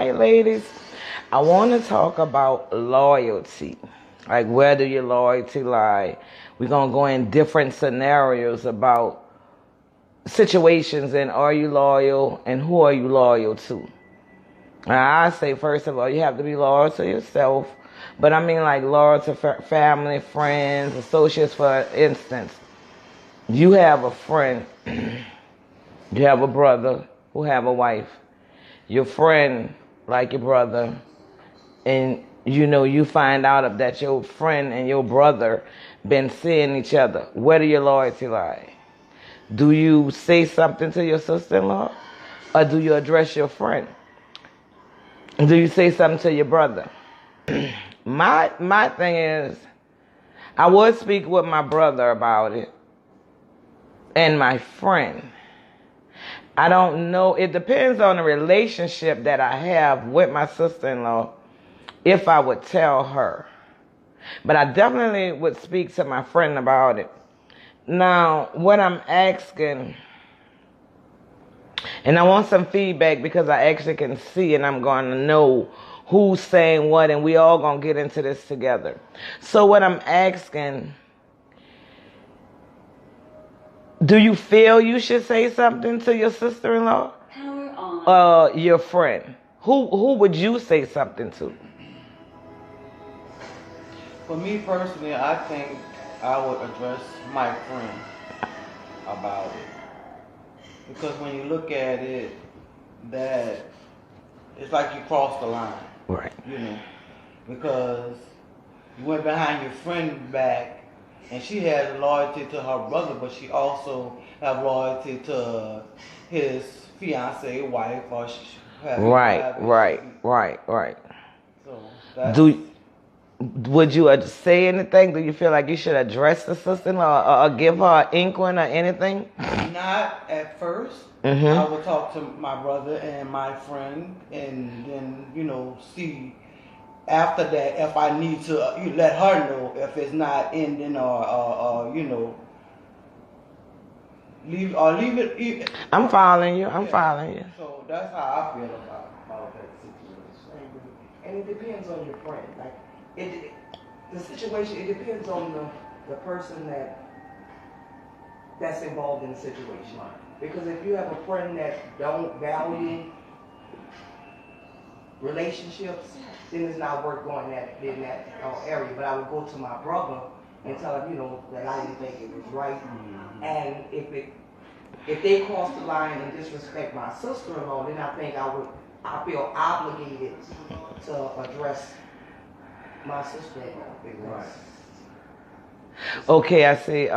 tonight, ladies, I want to talk about loyalty. Like, where do your loyalty lie? We're going to go in different scenarios about situations and are you loyal and who are you loyal to? Now, I say, first of all, you have to be loyal to yourself. But I mean like loyal to family, friends, associates, for instance. You have a friend, you have a brother who have a wife. Your friend, like your brother, and you find out that your friend and your brother been seeing each other. Where do your loyalty lie? Do you say something to your sister-in-law? Or do you address your friend? Do you say something to your brother? My thing is, I would speak with my brother about it and my friend. I don't know. It depends on the relationship that I have with my sister-in-law if I would tell her. But I definitely would speak to my friend about it. Now, what I'm asking, and I want some feedback because I actually can see and I'm going to know who's saying what, and we all going to get into this together. So what I'm asking, do you feel you should say something to your sister-in-law? Power on. Your friend? Who would you say something to? For me personally, I think I would address my friend about it. Because when you look at it, that it's like you crossed the line. Right. Because you went behind your friend back, and she has loyalty to her brother, but she also have loyalty to his fiance, wife, or Right. So that's, would you say anything? Do you feel like you should address the sister-in-law or give her an inkling or anything? not at first. Mm-hmm. I would talk to my brother and my friend, and then see after that if I need to let her know if it's not ending or leave it. I'm following you. I'm following you. So that's how I feel about that situation. And it depends on your friend. Like the situation, it depends on the person that's involved in the situation. Because if you have a friend that don't value relationships, then it's not worth going in that area. But I would go to my brother and tell him, that I didn't think it was right. Mm-hmm. And if they cross the line and disrespect my sister-in-law, then I think I feel obligated to address my sister-in-law. Right. Okay, I see.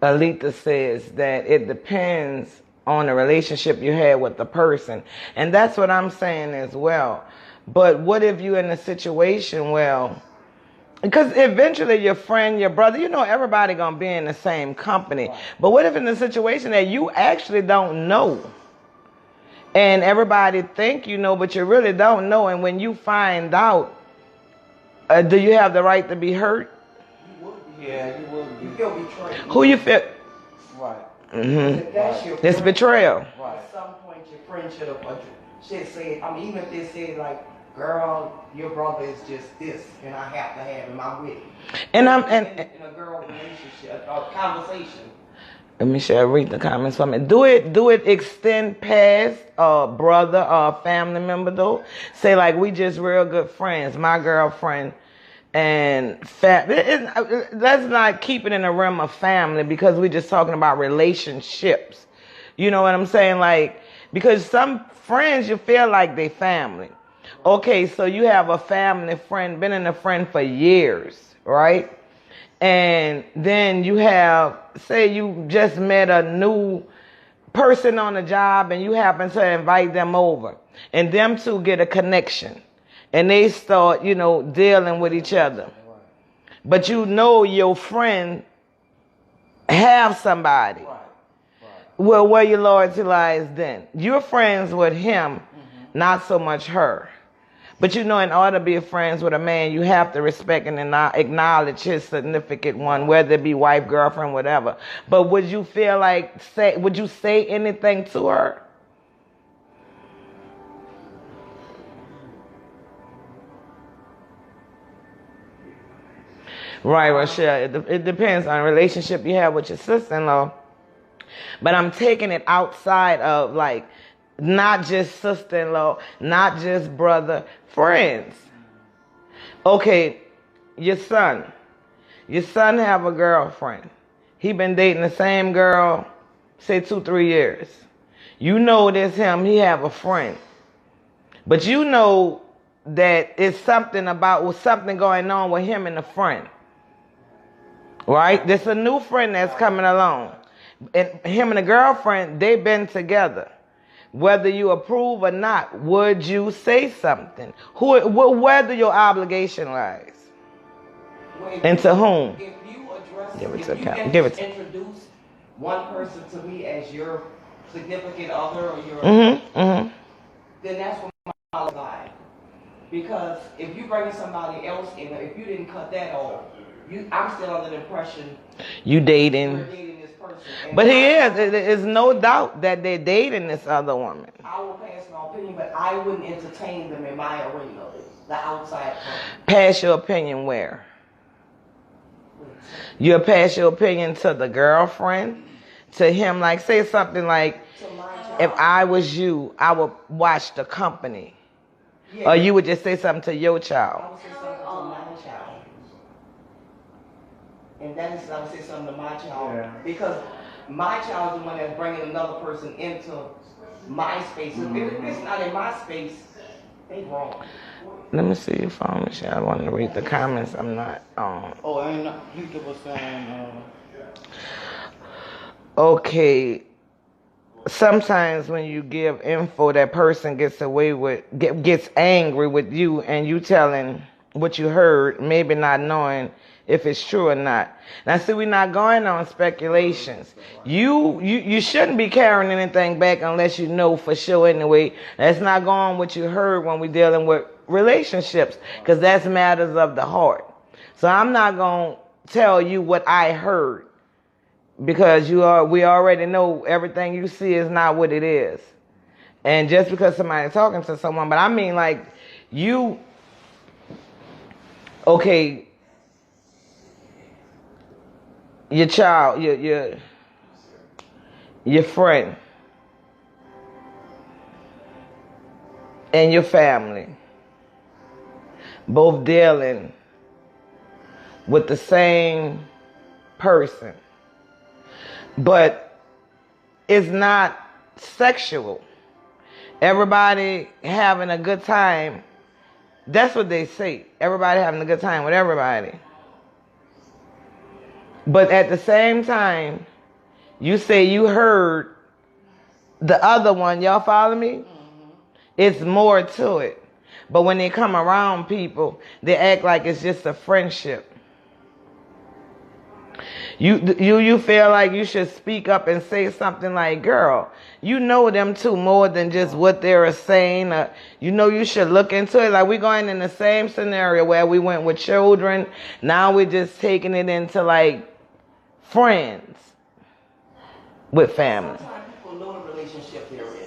Alita says that it depends on the relationship you had with the person. And that's what I'm saying as well. But what if you're in a situation, because eventually your friend, your brother, everybody going to be in the same company. Right. But what if in a situation that you actually don't know? And everybody think you know, but you really don't know. And when you find out, do you have the right to be hurt? Yeah, you will. You feel betrayed. Who you feel? Right. Mm-hmm. If that's your It's friend, betrayal. Right. At some point, your friend should say, even if they say like, girl, your brother is just this, and I have to have him. I'm with him. And I'm in a girl relationship, a conversation. Let me share, read the comments from it. Do it extend past a brother or a family member though? Say like, we just real good friends, my girlfriend and let's not keep it in the realm of family because we're just talking about relationships. You know what I'm saying? Like, because some friends you feel like they family. Okay, so you have a family friend, been in a friend for years, right? And then you have, say you just met a new person on the job and you happen to invite them over. And them two get a connection. And they start, dealing with each other. But your friend have somebody. Well, where your loyalty lies then? You're friends with him, not so much her. But in order to be friends with a man, you have to respect and acknowledge his significant one, whether it be wife, girlfriend, whatever. But would you feel like, would you say anything to her? Right, Rochelle. It depends on the relationship you have with your sister-in-law. But I'm taking it outside of like not just sister-in-law, not just brother, friends. Okay, your son. Your son have a girlfriend. He been dating the same girl, say 2-3 years. You know this him, he have a friend. But you know that it's something going on with him and the friend. Right? There's a new friend that's coming along. And him and the girlfriend, they've been together. Whether you approve or not, would you say something? Where do your obligation lies? And to whom? If you address, Give it if to you Cap. have Give it to to. introduce one person to me as your significant other or your, Mm-hmm. then that's what my life. Because if you bring somebody else in, if you didn't cut that off, I'm still under the impression You dating. you're dating this person. And But he is. There's no doubt that they're dating this other woman. I will pass my opinion, but I wouldn't entertain them in my arena, the outside front. Pass your opinion where? You'll pass your opinion to the girlfriend, to him, like say something like, To my child. if I was you, I would watch the company. Yeah. Or you would just say something to your I child. would say something to my child. And that is, I would say something to my child. Yeah. Because my child is the one that's bringing another person into my space. If it's not in my space, they wrong. Let me see your phone, Michelle. I want to read the comments. I'm not Oh, and Lisa was saying, Okay. Sometimes when you give info, that person gets angry with you, and you telling what you heard, maybe not knowing if it's true or not. Now, see, we're not going on speculations. You shouldn't be carrying anything back unless you know for sure anyway. Let's not go on what you heard when we're dealing with relationships, because that's matters of the heart. So I'm not going to tell you what I heard, because we already know everything you see is not what it is. And just because somebody's talking to someone, but I mean like okay, your child, your friend, and your family, both dealing with the same person. But it's not sexual. Everybody having a good time. That's what they say. Everybody having a good time with everybody. But at the same time, you say you heard the other one. Y'all follow me? Mm-hmm. It's more to it. But when they come around people, they act like it's just a friendship. You feel like you should speak up and say something like, girl, you know them two more than just what they're saying. You should look into it. Like we're going in the same scenario where we went with children. Now we're just taking it into like friends with family. Sometimes people know the relationship they're in.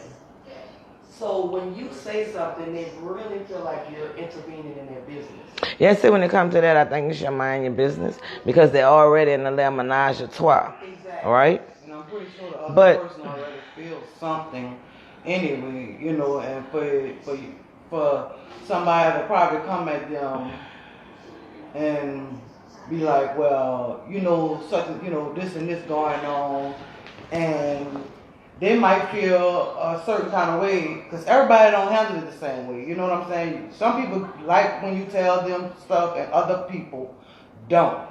So when you say something, they really feel like you're intervening in their business. Yeah, see, when it comes to that, I think you should mind your business, because they're already in the little menage a trois. Exactly. All right? and I'm pretty sure the other person already feels something anyway, and for somebody to probably come at them and be like, well, this and this going on, and they might feel a certain kind of way, because everybody don't handle it the same way. You know what I'm saying? Some people like when you tell them stuff, and other people don't.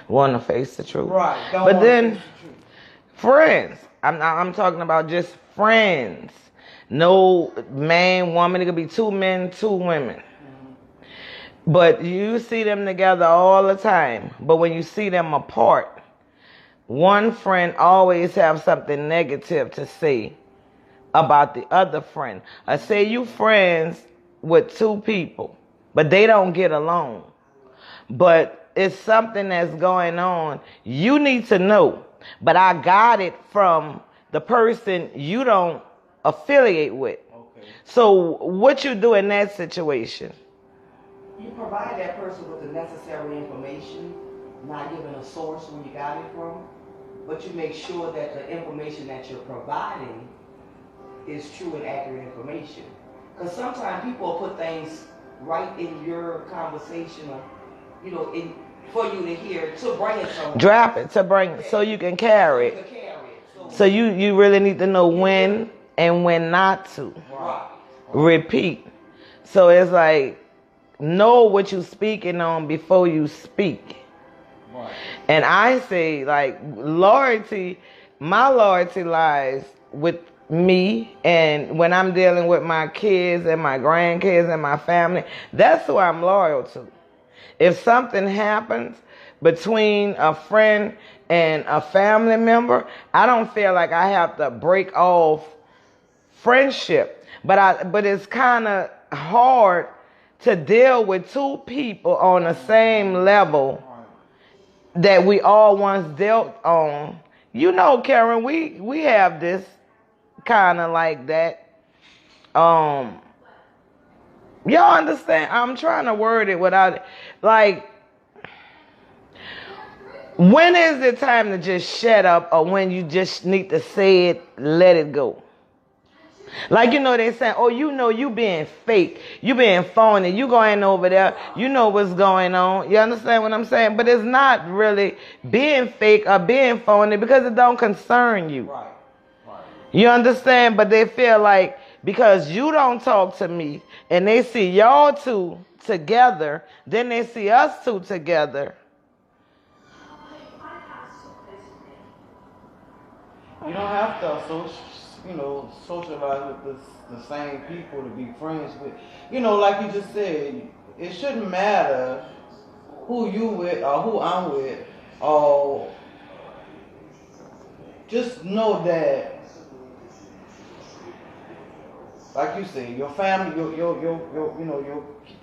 Want to face the truth. Right. Don't But wanna then, face the truth. friends. I'm talking about just friends. No man, woman. It could be 2 men, 2 women. Mm-hmm. But you see them together all the time. But when you see them apart, one friend always have something negative to say about the other friend. I say you friends with 2 people, but they don't get along. But it's something that's going on. You need to know. But I got it from the person you don't affiliate with. Okay. So what you do in that situation? You provide that person with the necessary information not giving a source where you got it from, but you make sure that the information that you're providing is true and accurate information. Because sometimes people will put things right in your conversation, or, you know, for you to hear, to bring it somewhere. Drop it to bring it so you can carry it. So you really need to know when and when not to. Right. Repeat. So it's like, know what you're speaking on before you speak. Right. And I say, like, loyalty, my loyalty lies with me, and when I'm dealing with my kids and my grandkids and my family, that's who I'm loyal to. If something happens between a friend and a family member, I don't feel like I have to break off friendship. But it's kind of hard to deal with two people on the same level that we all once dealt on. You know, Karen, we have this kind of like that. Y'all understand? I'm trying to word it without it. Like, when is it time to just shut up, or when you just need to say it, let it go? Like, you know, they saying, oh, you know, you being fake, you being phony, you going over there, you know what's going on. You understand what I'm saying? But it's not really being fake or being phony, because it don't concern you. Right. You understand? But they feel like because you don't talk to me and they see y'all two together, then they see us two together. You don't have to socialize with the same people to be friends with. You know, like you just said, it shouldn't matter who you with or who I'm with, or just know that, like you said, your family,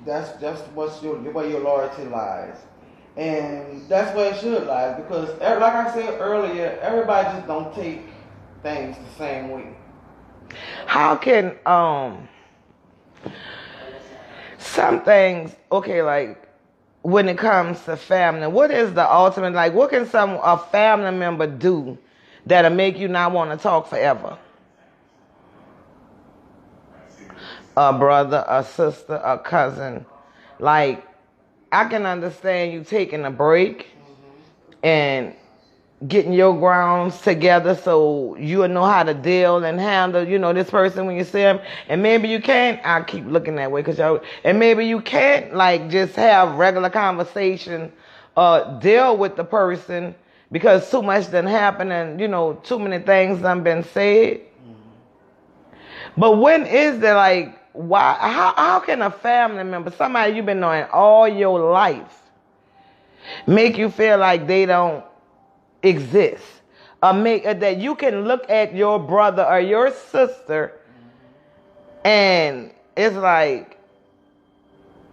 that's where your loyalty lies, and that's where it should lie. Because, like I said earlier, everybody just don't take things the same way. How can some things, okay, like when it comes to family, what is the ultimate, like what can a family member do that'll make you not want to talk forever? A brother, a sister, a cousin. Like, I can understand you taking a break and getting your grounds together so you'll know how to deal and handle, this person when you see them. And maybe you can't, I keep looking that way, and maybe you can't, like, just have regular conversation, deal with the person because too much done happened and, too many things done been said. But when is there, like, why? How can a family member, somebody you've been knowing all your life, make you feel like they don't exist? Or make that you can look at your brother or your sister and it's like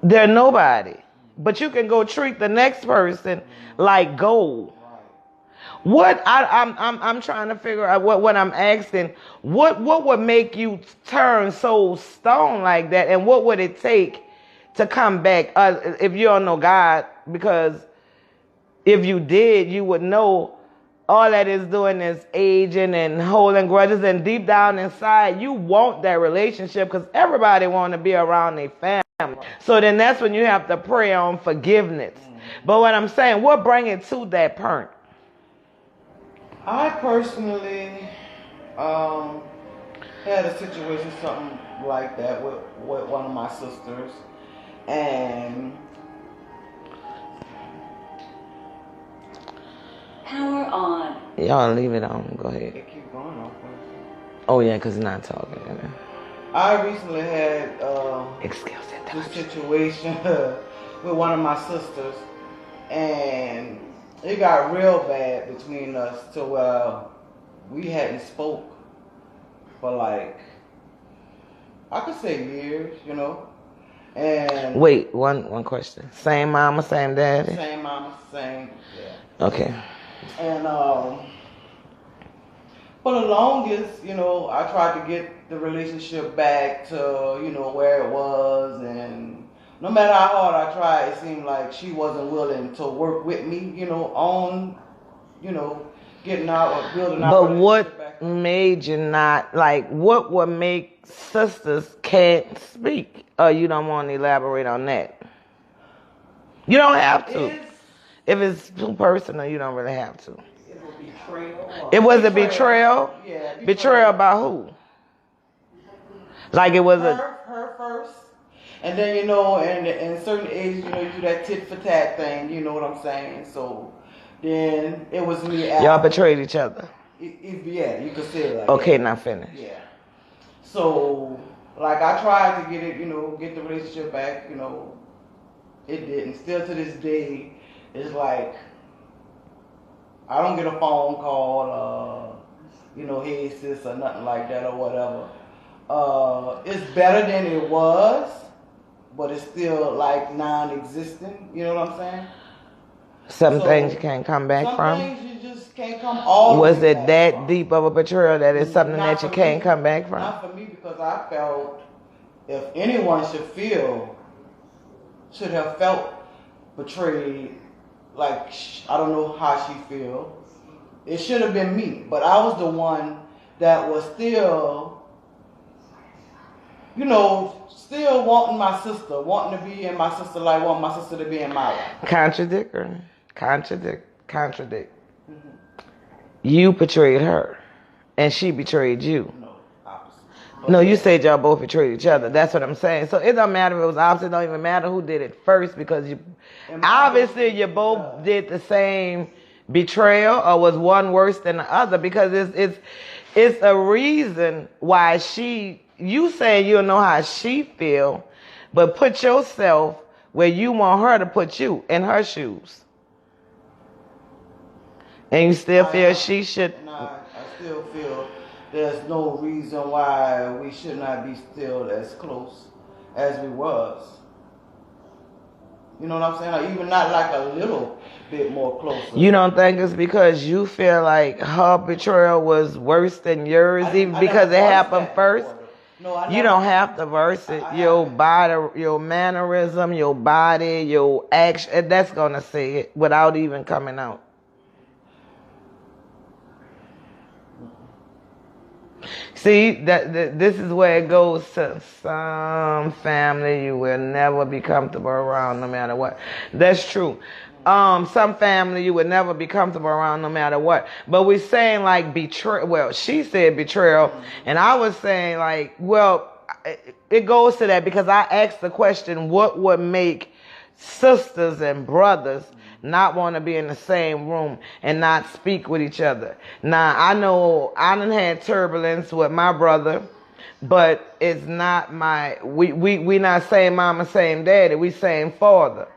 they're nobody, but you can go treat the next person like gold. What I'm trying to figure out, what I'm asking, what would make you turn so stone like that, and what would it take to come back if you don't know God? Because if you did, you would know all that is doing is aging and holding grudges, and deep down inside you want that relationship, because everybody want to be around their family. So then that's when you have to pray on forgiveness. But what I'm saying, what bring it to that point? I personally had a situation, something like that, with one of my sisters, and Power on. Y'all leave it on. Go ahead. it keep going off. Oh yeah, because it's not talking. I recently had this situation with one of my sisters, and it got real bad between us to where we hadn't spoke for, like, I could say years, And wait, one question. Same mama, same daddy? Same mama, same, yeah. Okay. And for the longest, I tried to get the relationship back to, where it was, and no matter how hard I tried, it seemed like she wasn't willing to work with me, on, getting out or building our But relationship back what up. made you not, like, what would make sisters can't speak? You don't want to elaborate on that. You don't have to. It's If it's too personal, you don't really have to. It was betrayal. It was a betrayal? Yeah, Betrayal by who? Like it was a... her first. And then, in certain ages, you do that tit for tat thing, you know what I'm saying? So then it was me after. Y'all betrayed each other. Yeah, you could say it like Okay, that. now finish. Yeah. So, like, I tried to get it, get the relationship back, it didn't. Still to this day, it's like, I don't get a phone call, hey sis or nothing like that or whatever. It's better than it was, but it's still like non-existent. You know what I'm saying? Some So, things you can't come back Some from. things you just can't come all the Was way it back that from. deep of a betrayal that it's something Not that you for can't me. come back from? Not for me, because I felt if anyone should have felt betrayed, like I don't know how she feel. It should have been me, but I was the one that was still, still wanting my sister, wanting to be in my sister life, wanting my sister to be in my life. Contradict her. Contradict. You betrayed her, and she betrayed you. No, opposite. No, you said y'all both betrayed each other. That's what I'm saying. So it don't matter if it was opposite. It don't even matter who did it first, because obviously you both did the same betrayal, or was one worse than the other, because it's a reason why you saying you don't know how she feel, but put yourself where you want her to put you, in her shoes. And you still feel she should. And I still feel there's no reason why we should not be still as close as we was. You know what I'm saying? Or even not like a little bit more closer. You don't think it's because you feel like her betrayal was worse than yours, even because it happened first? No, I You don't have to verse it. Your body, your mannerism, your body, your action, that's going to say it without even coming out. See, this is where it goes to some family you will never be comfortable around no matter what. That's true. Some family you would never be comfortable around no matter what. But we're saying like betrayal. Well, she said betrayal, and I was saying like, well, it goes to that because I asked the question, what would make sisters and brothers not want to be in the same room and not speak with each other? Now, I know I done had turbulence with my brother, but it's not we not same mama, same daddy, we same father.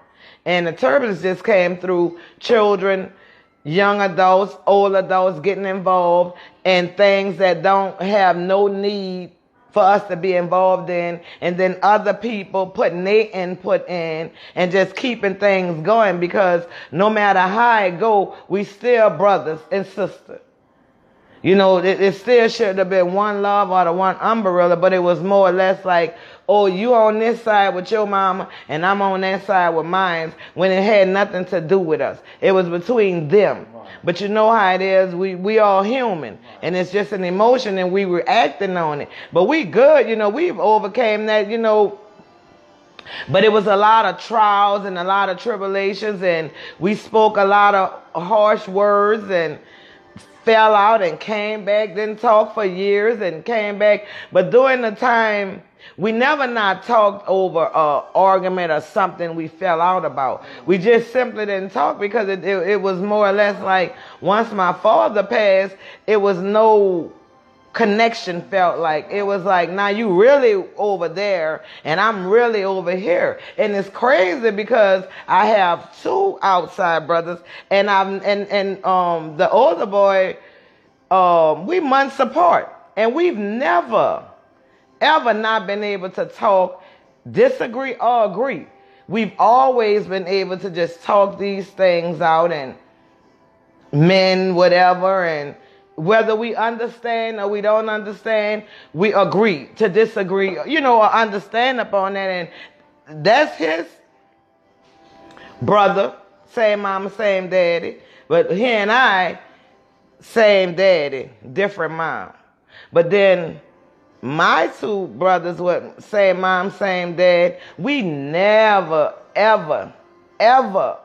And the turbulence just came through children, young adults, old adults getting involved in things that don't have no need for us to be involved in, and then other people putting their input in and just keeping things going, because no matter how it go, we still brothers and sisters. It still should have been one love or the one umbrella, but it was more or less like, oh, you on this side with your mama and I'm on that side with mine, when it had nothing to do with us. It was between them. But you know how it is, we all human, and it's just an emotion and we were acting on it. But we good, we've overcame that, but it was a lot of trials and a lot of tribulations, and we spoke a lot of harsh words and fell out and came back, didn't talk for years and came back. But during the time, we never not talked over an argument or something we fell out about. We just simply didn't talk because it was more or less like once my father passed, it was no connection felt like. It was like, now you really over there and I'm really over here. And it's crazy because I have two outside brothers, and the older boy, we months apart, and we've never ever not been able to talk, disagree or agree. We've always been able to just talk these things out and mend whatever, and whether we understand or we don't understand, we agree to disagree, or understand upon that. And that's his brother, same mama, same daddy. But he and I, same daddy, different mom. But then my two brothers with same mom, same dad, we never, ever, ever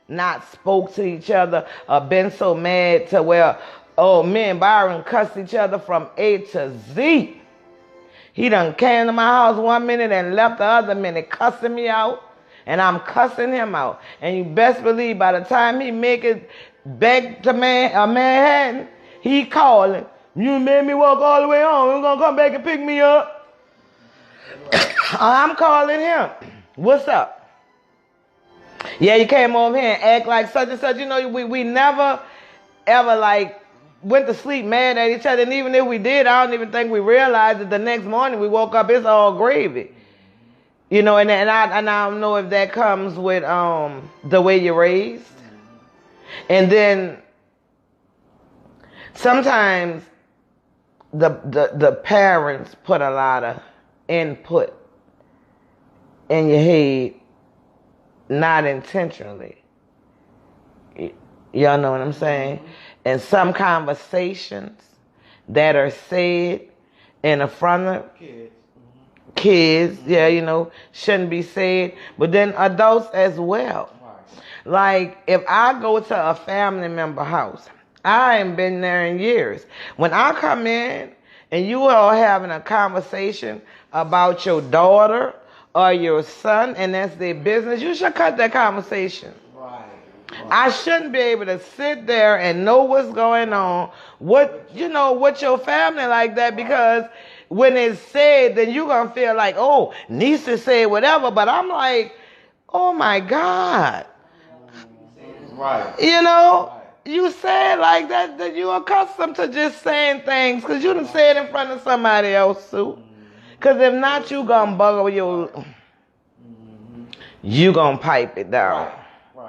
not spoke to each other or been so mad to where, oh, me and Byron cussed each other from A to Z. He done came to my house 1 minute and left the other minute cussing me out, and I'm cussing him out. And you best believe by the time he make it back to Manhattan, he calling, you made me walk all the way home. You gonna come back and pick me up? I'm calling him. What's up? Yeah, you came over here and act like such and such. You know, we never, ever like went to sleep mad at each other. And even if we did, I don't even think we realized that the next morning we woke up, it's all gravy. You know, and I don't know if that comes with the way you're raised. And then sometimes the parents put a lot of input in your head, not intentionally. Y'all know what I'm saying? And some conversations that are said in front of kids, yeah, you know, shouldn't be said, but then adults as well. Like, if I go to a family member house, I ain't been there in years. When I come in and you all having a conversation about your daughter or your son, and that's their business, you should cut that conversation. I shouldn't be able to sit there and know what's going on, what your family like that, because when it's said, then you're going to feel like, oh, Nisa said whatever, but I'm like, oh my God. Right. You know, you say it like that you're accustomed to just saying things because you done said it in front of somebody else too. Because if not, you going to bugger you going to pipe it down.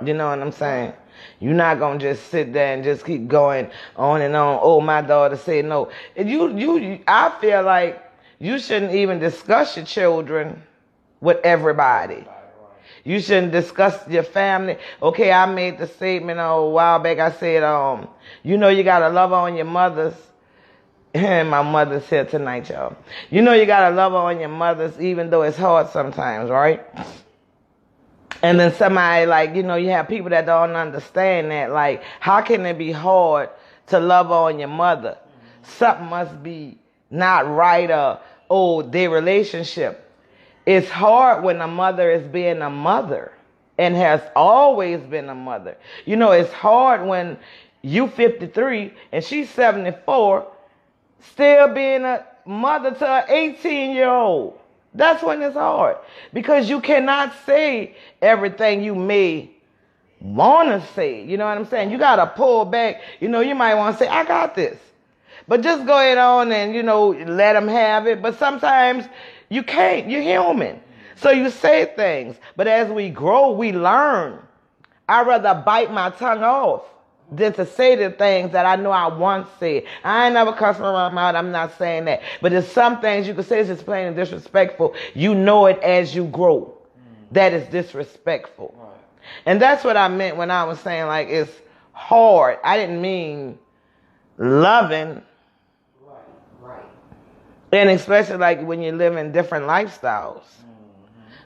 You know what I'm saying? You're not going to just sit there and just keep going on and on. Oh, my daughter said no. I feel like you shouldn't even discuss your children with everybody. You shouldn't discuss your family. Okay, I made the statement a while back. I said, you know you got to love on your mothers. And my mother's here tonight, y'all. You know you got to love on your mothers even though it's hard sometimes, right? And then somebody, like, you know, you have people that don't understand that. Like, how can it be hard to love on your mother? Something must be not right or, oh, their relationship. It's hard when a mother is being a mother and has always been a mother. You know, it's hard when you 53 and she's 74, still being a mother to an 18-year-old. That's when it's hard, because you cannot say everything you may want to say. You know what I'm saying? You got to pull back. You know, you might want to say, I got this. But just go ahead on and, you know, let them have it. But sometimes you can't. You're human. So you say things. But as we grow, we learn. I'd rather bite my tongue off than to say the things that I know I once said. I ain't never cussed around my mouth. I'm not saying that. But there's some things you can say is just plain and disrespectful. You know it as you grow. That is disrespectful. Right. And that's what I meant when I was saying, like, it's hard. I didn't mean loving. Right. And especially like when you live in different lifestyles,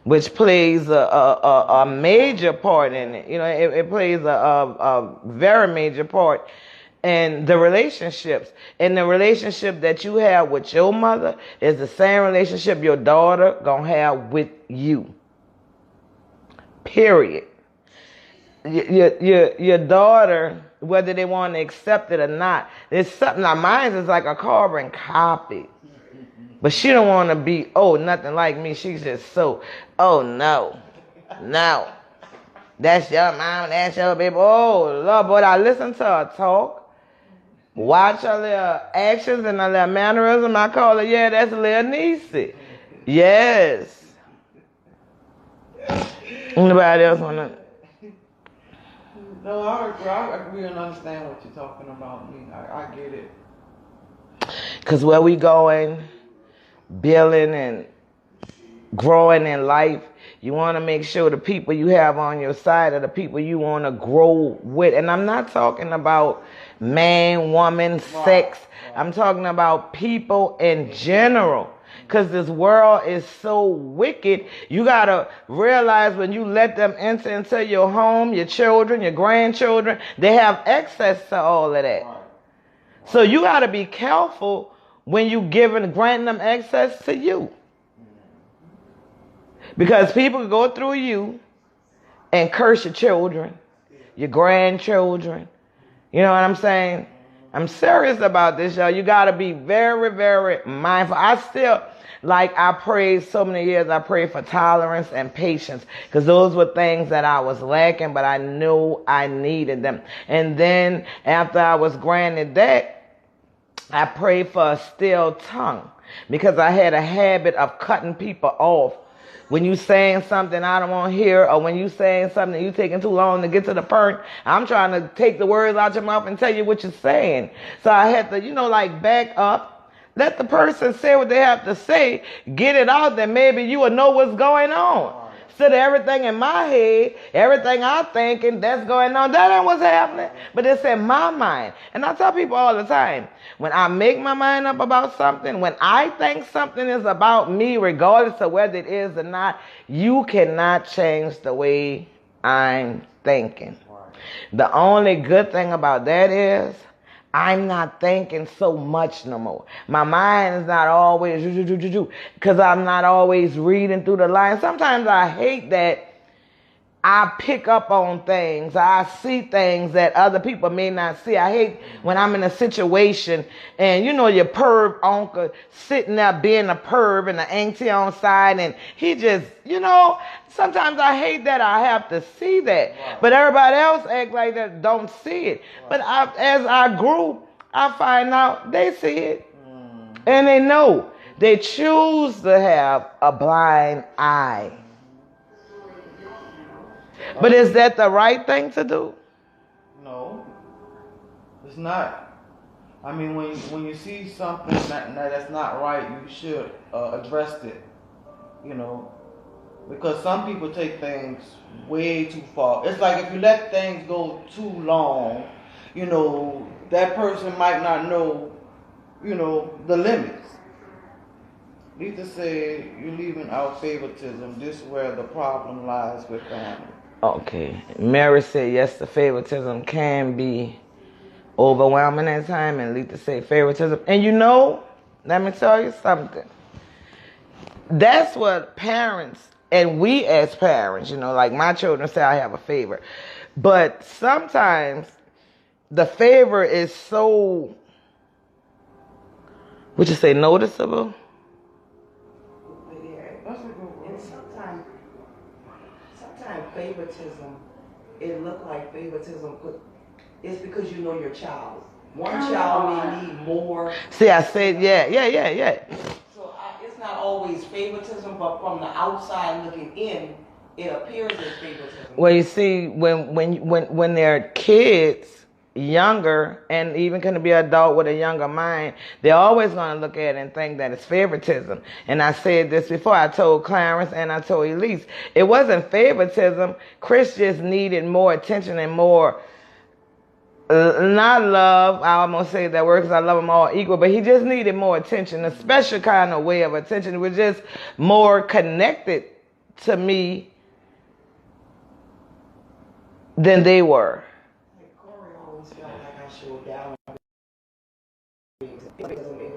which plays a major part in it. You know, it plays a very major part in the relationships. And the relationship that you have with your mother is the same relationship your daughter gonna have with you. Period. Your daughter, whether they want to accept it or not, there's something. Now, mine is like a carbon copy. But she don't want to be, oh, nothing like me. She's just so, oh, no. That's your mom, that's your baby. Oh, Lord, but I listen to her talk, watch her little actions and her little mannerism. I call her, yeah, that's little Niecy. Yes. Anybody else want to? No, I really understand what you're talking about. I get it. Because where we going, billing and growing in life, you want to make sure the people you have on your side are the people you want to grow with. And I'm not talking about man, woman, sex. I'm talking about people in general. Because this world is so wicked, you got to realize when you let them enter into your home, your children, your grandchildren, they have access to all of that. So you got to be careful when you granting them access to you. Because people go through you and curse your children, your grandchildren. You know what I'm saying? I'm serious about this, y'all. You got to be very, very mindful. I prayed so many years, I prayed for tolerance and patience because those were things that I was lacking, but I knew I needed them. And then after I was granted that, I prayed for a still tongue because I had a habit of cutting people off. When you saying something I don't want to hear, or when you saying something you taking too long to get to the point, I'm trying to take the words out your mouth and tell you what you're saying. So I had to, back up, let the person say what they have to say, get it out there. Maybe you will know what's going on. Instead of everything in my head, everything I'm thinking that's going on, that ain't what's happening. But it's in my mind. And I tell people all the time, when I make my mind up about something, when I think something is about me, regardless of whether it is or not, you cannot change the way I'm thinking. The only good thing about that is I'm not thinking so much no more. My mind is not always because I'm not always reading through the lines. Sometimes I hate that I pick up on things. I see things that other people may not see. I hate when I'm in a situation and your perv uncle sitting there being a perv and the auntie on side and he just, sometimes I hate that I have to see that. Wow. But everybody else act like that, don't see it. Wow. But as I grew, I find out they see it. And they know. They choose to have a blind eye. But is that the right thing to do? No, it's not. I mean, when you see something that's not right, you should address it. Because some people take things way too far. It's like if you let things go too long, that person might not know, the limits. Lisa said, you're leaving out favoritism. This is where the problem lies with family. Okay. Mary said, yes, the favoritism can be overwhelming at times. And Lisa said favoritism. And let me tell you something. That's what parents, and we as parents, like my children say I have a favorite. But sometimes the favor is so, would you say noticeable? Favoritism, it look like favoritism, it's because your child. One child may need more. See, I said, yeah. So it's not always favoritism, but from the outside looking in, it appears as favoritism. Well, you see, when they're kids, younger, and even can be an adult with a younger mind, they're always going to look at it and think that it's favoritism. And I said this before. I told Clarence and I told Elise, it wasn't favoritism. Chris just needed more attention and more, not love. I almost say that word because I love them all equal, but he just needed more attention, a special kind of way of attention. It was just more connected to me than they were.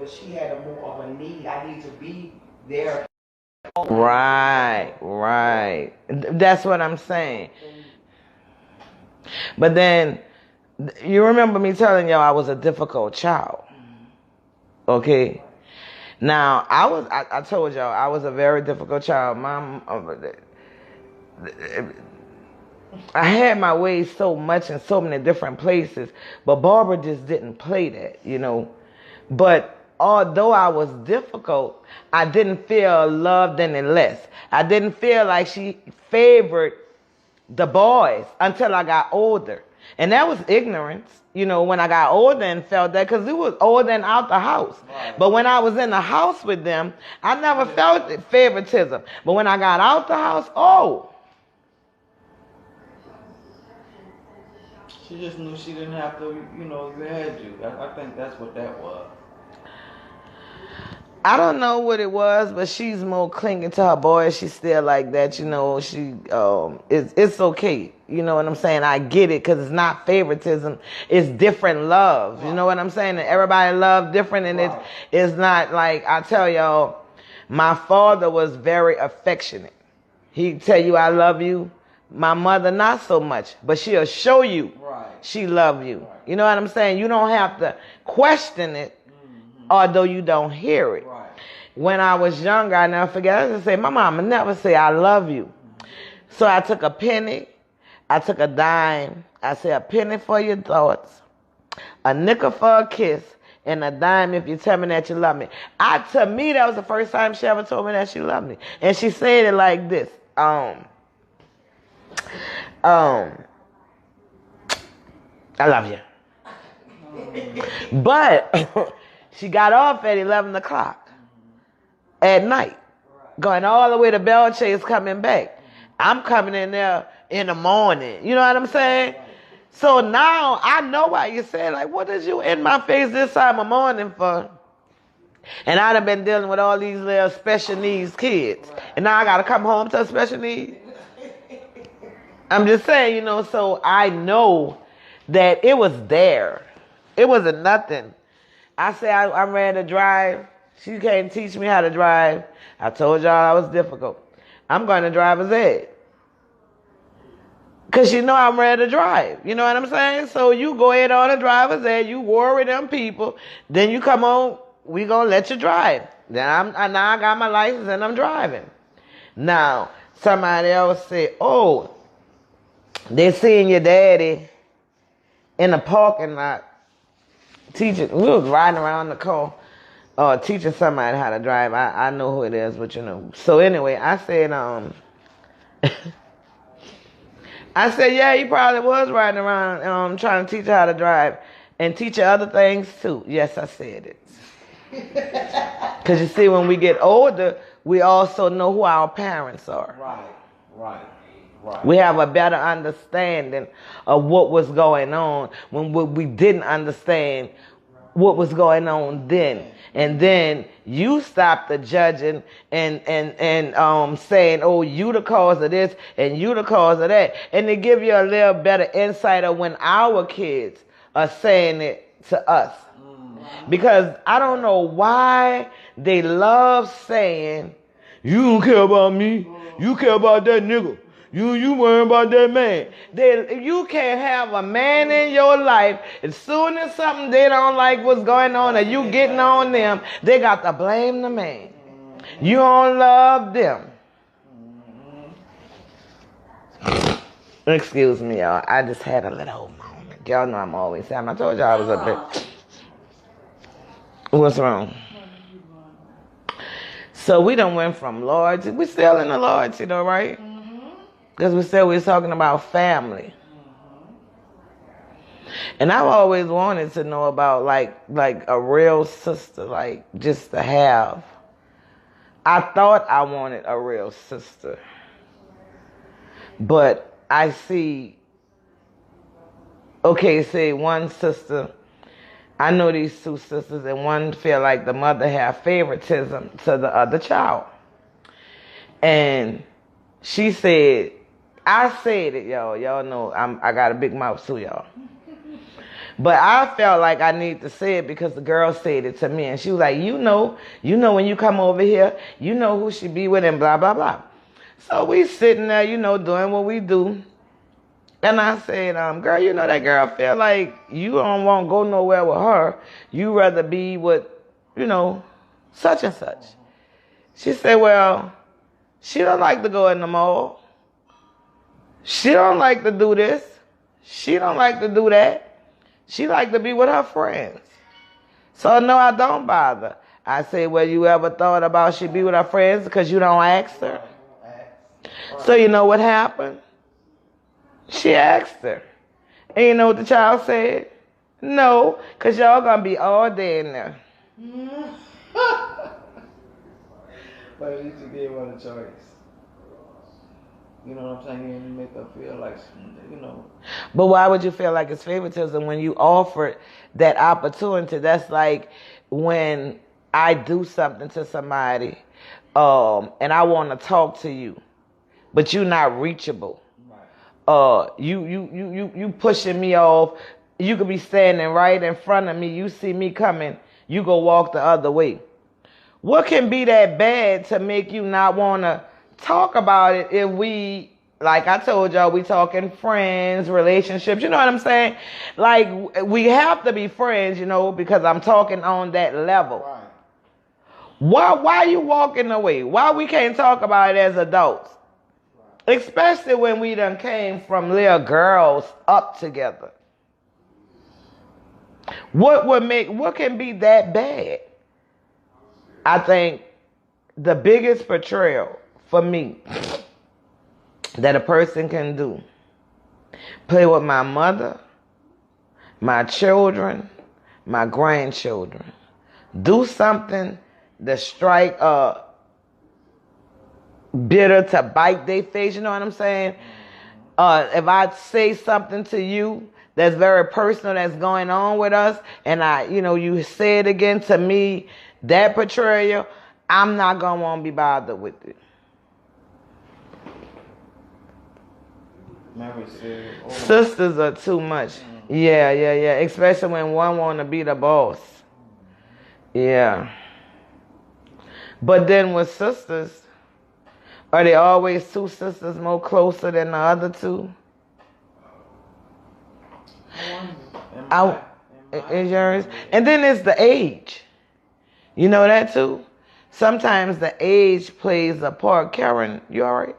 She had more of a need. I need to be there. Right. That's what I'm saying. But then, you remember me telling y'all I was a difficult child. Okay? Now, I told y'all I was a very difficult child. I had my way so much in so many different places, but Barbara just didn't play that, But although I was difficult, I didn't feel loved any less. I didn't feel like she favored the boys until I got older. And that was ignorance, you know, when I got older and felt that, because it was older and out the house. Right. But when I was in the house with them, I never felt favoritism. But when I got out the house, oh. She just knew she didn't have to, you know, you had you. I think that's what that was. I don't know what it was, but she's more clinging to her boy. She's still like that, you know. It's okay, you know what I'm saying. I get it, because it's not favoritism. It's different love, you know what I'm saying. And everybody love different, and it's not like, I tell y'all, my father was very affectionate. He'd tell you I love you. My mother not so much, but she'll show you she love you. You know what I'm saying. You don't have to question it, although you don't hear it. Right. When I was younger, I never forget, I used to say, my mama never say I love you. So I took a penny, I took a dime, I said a penny for your thoughts, a nickel for a kiss, and a dime if you tell me that you love me. To me, that was the first time she ever told me that she loved me. And she said it like this. I love you. But she got off at 11 o'clock at night, going all the way to Bell Chase, coming back. I'm coming in there in the morning. You know what I'm saying? So now I know why you said, like, what is you in my face this time of morning for? And I'd have been dealing with all these little special needs kids. And now I got to come home to special needs. I'm just saying, you know, so I know that it was there. It wasn't nothing. I said, I'm ready to drive. She can't teach me how to drive. I told y'all I was difficult. I'm going to driver's ed. Because you know I'm ready to drive. You know what I'm saying? So you go ahead on the driver's ed. You worry them people. Then you come on. We going to let you drive. Then now I got my license and I'm driving. Now, somebody else said, oh, they seeing your daddy in the parking lot teaching. We was riding around the car teaching somebody how to drive. I know who it is, but you know. So anyway, I said, I said, yeah, he probably was riding around trying to teach her how to drive and teach her other things too. Yes, I said it. Because you see, when we get older, we also know who our parents are. Right. We have a better understanding of what was going on when we didn't understand what was going on then. And then you stop the judging and saying, oh, you the cause of this and you the cause of that. And they give you a little better insight of when our kids are saying it to us. Because I don't know why they love saying, you don't care about me, you care about that nigga. You worry about that man. You can't have a man in your life. As soon as something they don't like what's going on and you getting on them, they got to blame the man. You don't love them. Excuse me, y'all. I just had a little moment. Y'all know I'm always saying. I told y'all I was up there. What's wrong? So we done went from loyalty. We still in the loyalty though, right? Because we said we was talking about family. And I've always wanted to know about like a real sister, like just to have. I thought I wanted a real sister. But I see, okay, say one sister, I know these two sisters, and one feel like the mother have favoritism to the other child. And she said, I said it, y'all. Y'all know I got a big mouth too, y'all. But I felt like I need to say it because the girl said it to me. And she was like, you know when you come over here, you know who she be with and blah, blah, blah. So we sitting there, you know, doing what we do. And I said, girl, you know that girl feel like you don't want to go nowhere with her. You rather be with, you know, such and such. She said, well, she don't like to go in the mall. She don't like to do this. She don't like to do that. She like to be with her friends. So no, I don't bother. I say, well, you ever thought about she be with her friends because you don't ask her? So you know what happened? She asked her. And you know what the child said? No, because y'all going to be all day in there. But at least you gave her the choice. You know what I'm saying? You make her feel like, you know. But why would you feel like it's favoritism when you offered that opportunity? That's like when I do something to somebody and I want to talk to you, but you're not reachable. You pushing me off. You could be standing right in front of me. You see me coming. You go walk the other way. What can be that bad to make you not want to talk about it if we, like I told y'all, we talking friends, relationships, you know what I'm saying? Like, we have to be friends, you know, because I'm talking on that level. Right. Why you walking away? Why we can't talk about it as adults? Especially when we done came from little girls up together. What can be that bad? I think the biggest betrayal for me that a person can do, play with my mother, my children, my grandchildren, do something to strike bitter to bite their face, you know what I'm saying? If I say something to you that's very personal that's going on with us, and you say it again to me, that betrayal, I'm not gonna want to be bothered with it. Sisters are too much. Yeah. Especially when one want to be the boss. Yeah. But then with sisters, are they always two sisters more closer than the other two? Is yours? And then it's the age. You know that too? Sometimes the age plays a part. Karen, you all right?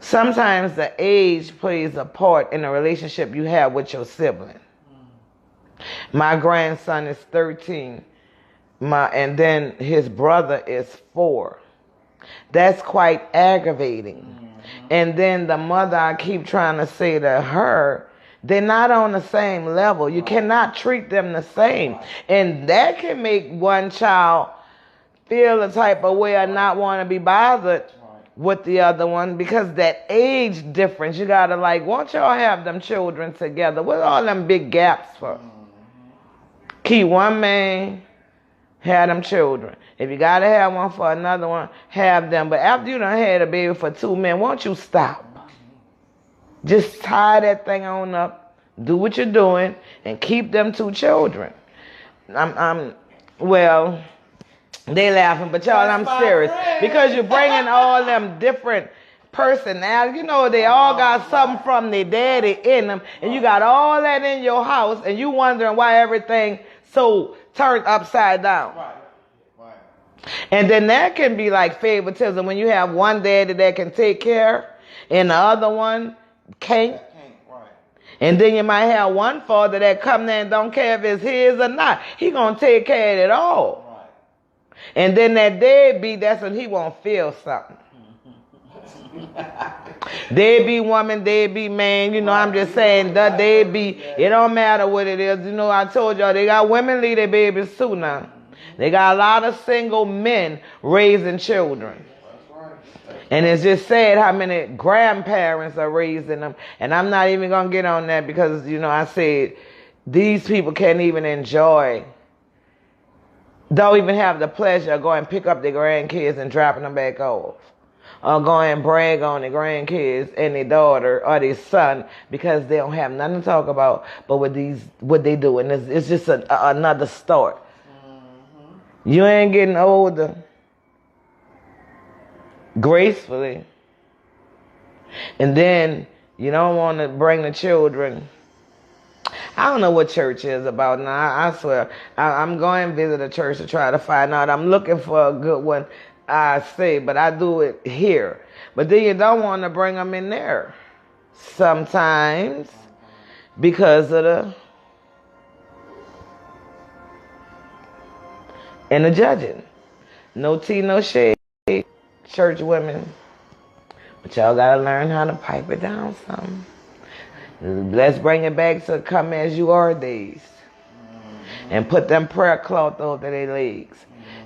Sometimes the age plays a part in the relationship you have with your sibling. My grandson is 13. And then his brother is 4. That's quite aggravating. And then the mother, I keep trying to say to her, they're not on the same level. You cannot treat them the same. And that can make one child feel the type of way or not want to be bothered with the other one because that age difference. You got to won't y'all have them children together? What all them big gaps for? Keep one man, have them children. If you got to have one for another one, have them. But after you done had a baby for 2 men, won't you stop? Just tie that thing on up, do what you're doing, and keep them 2 children. Well, they laughing, but y'all, I'm serious. Because you're bringing all them different personalities. You know, they all got something from their daddy in them, and you got all that in your house, and you wondering why everything so turned upside down. Right. And then that can be like favoritism when you have one daddy that can take care, and the other one can't. And then you might have one father that come there and don't care if it's his or not. He gonna take care of it all. Right. And then that deadbeat, that's when he won't feel something. Deadbeat woman, deadbeat man, you know, I'm just saying, the deadbeat, it don't matter what it is. You know, I told y'all, they got women leave their babies too now. They got a lot of single men raising children. And it's just sad how many grandparents are raising them. And I'm not even going to get on that because, you know, I said these people can't even enjoy, don't even have the pleasure of going and pick up their grandkids and dropping them back off. Or go and brag on their grandkids and their daughter or their son because they don't have nothing to talk about. But with these, what they do, and it's just another start. Mm-hmm. You ain't getting older gracefully, and then you don't want to bring the children. I don't know what church is about now. I swear, I'm going to visit a church to try to find out. I'm looking for a good one, I say, but I do it here. But then you don't want to bring them in there sometimes because of the judging. No tea, no shade. Church women, but y'all gotta learn how to pipe it down some. Let's bring it back to come as you are days. And put them prayer cloth over their legs.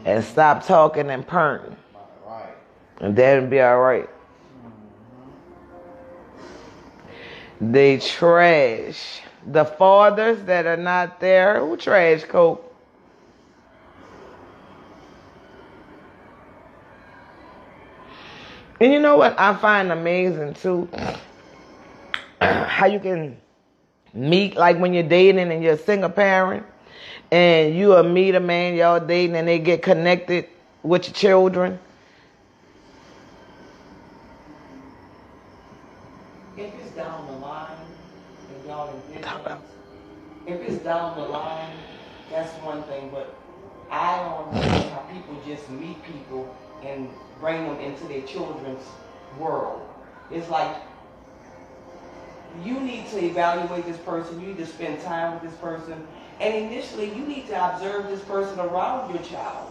And stop talking and purring. Right. And that'll be all right. They trash. The fathers that are not there, who trash Coke? And you know what I find amazing too? How you can meet, like when you're dating and you're a single parent, and you'll meet a man, y'all dating, and they get connected with your children. If it's down the line, and y'all in business, if it's down the line, that's one thing, but I don't understand how people just meet people and bring them into their children's world. It's like, you need to evaluate this person, you need to spend time with this person, and initially you need to observe this person around your child.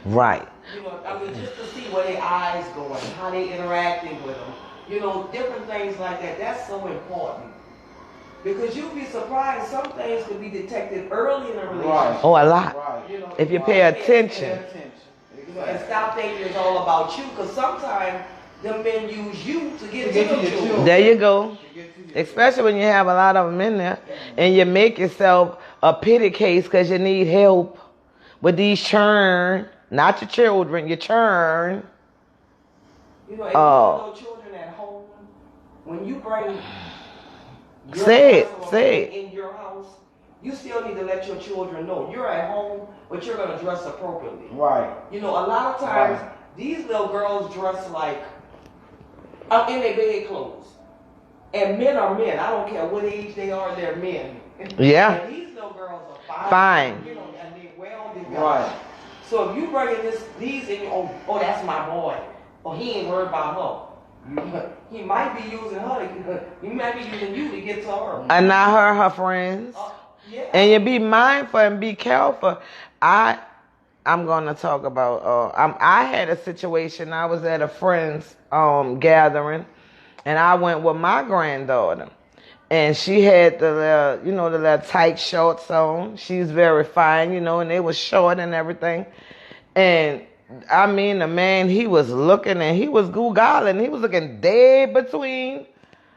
Right. You know, I mean, just to see where their eyes going, how they interacting with them, you know, different things like that. That's so important. Because you'll be surprised, some things could be detected early in a relationship. Right. Oh, a lot. Right. You know, If you pay attention. You know, and stop thinking it's all about you, because sometimes the men use you to get to your the children. There you go. Especially when you have a lot of them in there and you make yourself a pity case because you need help with these churn, not your children, your churn. You know, if you have no children at home, when you bring your Say personal it. in your house, you still need to let your children know you're at home, but you're going to dress appropriately. Right. You know, a lot of times, these little girls dress like in their bed clothes. And men are men. I don't care what age they are, they're men. Yeah. And these little girls are Fine. You know, and they're well developed. Right. So if you bring in these in, oh, that's my boy. Or he ain't worried about her. He might be using her. He might be using you to get to her. And not her friends. Yeah. And you be mindful and be careful. I'm going to talk about, I had a situation. I was at a friend's gathering. And I went with my granddaughter. And she had the little tight shorts on. She's very fine, you know, and they was short and everything. And I mean, the man, he was looking and he was googling. He was looking dead between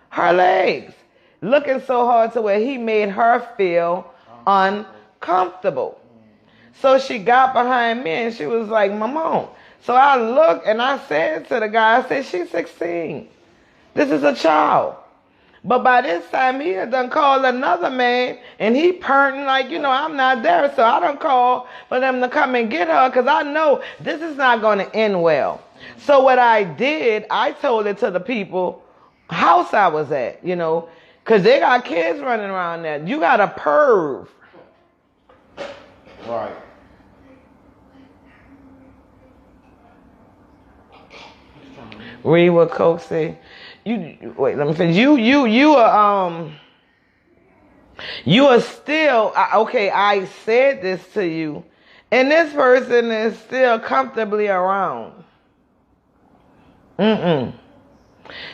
her legs. Looking so hard to where he made her feel uncomfortable. So she got behind me and she was like, Mama. So I looked and I said to the guy, I said, she's 16. This is a child. But by this time, he had done called another man, and he purring like, you know, I'm not there. So I done called for them to come and get her, because I know this is not going to end well. So what I did, I told it to the people house I was at, you know, because they got kids running around there. You got a perv. Right. Read what Coke said. Wait, let me finish. You are still, okay, I said this to you, and this person is still comfortably around. And